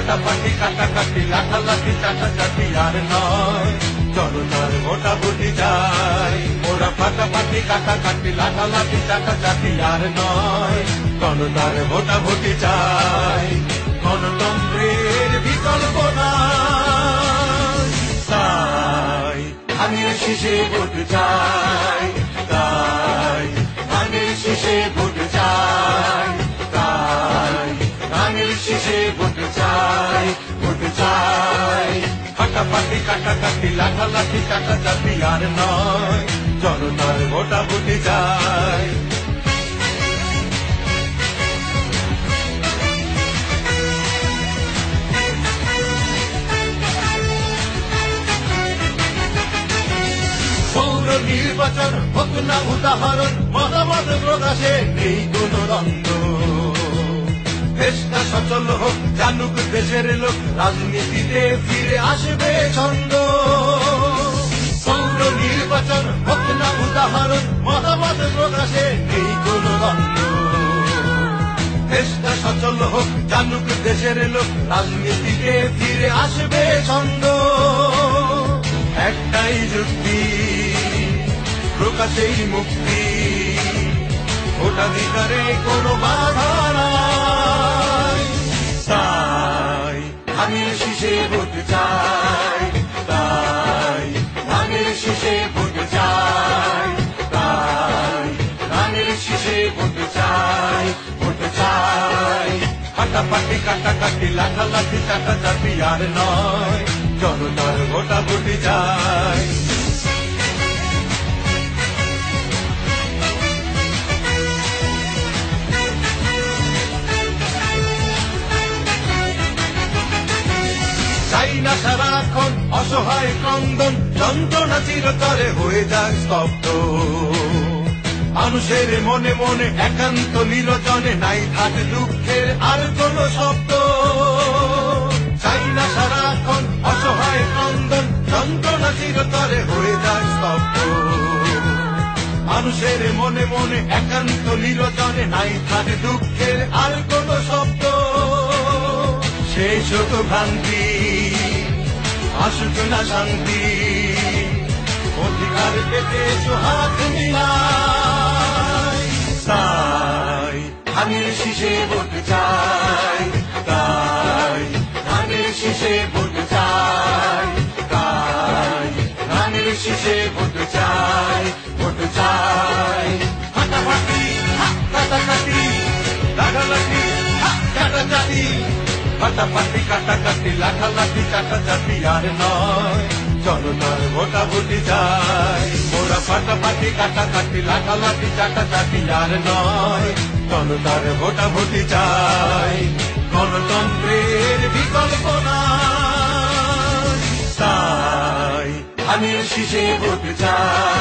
ফাটাফাটি কাটাকাটি লাঠালাঠি চাটাচাটি আর নয়, জনতার ভোটাভুটি চাই। ওরা ফাটাফাটি কাটাকাটি লাঠালাঠি চাটাচাটি আর নয়, জনতার ভোটাভুটি চাই। গণতন্ত্রের বিকল্প নাই, তাই ধানের শীষে ভোট চাই, তাই ধানের শীষে ভোট চাই, তাই ধানের শীষে ভোট চাই, ভোট চাই। ফাটাফাটি কাটাকাটি লাঠালাঠি চাটাচাটি আর নয়, জনতার ভোটাভুটি চাই। পৌর নির্বাচন হোক না উদাহরণ, মতামত প্রকাশে নেই কোন দ্বন্দ্ব। দেশটা সচল হোক, জানুক দেশের লোক, রাজনীতিতে ফিরে আসবে ছন্দ। পৌর নির্বাচন হোক না উদাহরণ, মতামত প্রকাশে নেই কোন দ্বন্দ্ব। দেশটা সচল হোক, জানুক দেশের লোক, রাজনীতিতে ফিরে আসবে ছন্দ। একটাই যুক্তি, প্রকাশেই মুক্তি, ভোটাধিকারে কোনো বাধা নাই, তাই ধানের শীষে ভোট চাই, তাই ধানের শীষে ভোট চাই, তাই ধানের শীষে ভোট চাই, ভোট চাই। ফাটাফাটি কাটাকাটি লাঠালাঠি চাটাচাটি আর নয়, জনতার ভোটাভুটি চাই। চাই না সারাক্ষণ অসহায় ক্রন্দন, যন্ত্রণা চিরতরে হয়ে যাক স্তব্ধ। মানুষের মনে মনে একান্ত নিরজনে নাই থাক দুঃখের আর কোন শব্দ। চাই না সারাক্ষণ অসহায় ক্রন্দন, যন্ত্রণা চিরতরে হয়ে যাক স্তব্ধ। মানুষের মনে মনে একান্ত নিরজনে নাই থাক দুঃখের আর কোন শব্দ। শেষ হোক ভ্রান্তি, আসুক না শান্তি, অধিকার পেতে হাত মিলাই, তাই ধানের শীষে ভোট চাই, তাই ধানের শীষে ভোট চাই, তাই ধানের শীষে ভোট চাই, ভোট চাই। ফাটাফাটি কাটাকাটি লাঠালাঠি চাটাচাটি, ফাটাফাটি কাটাকাটি লাঠালাঠি চাটাচাটি আর নয়, জনতার ভোটাভুটি চাই। ওরা ফাটাফাটি কাটাকাটি লাঠালাঠি চাটাচাটি আর নয়, জনতার ভোটাভুটি চাই। গণতন্ত্রের বিকল্প নাই, তাই ধানের শীষে ভোট চাই।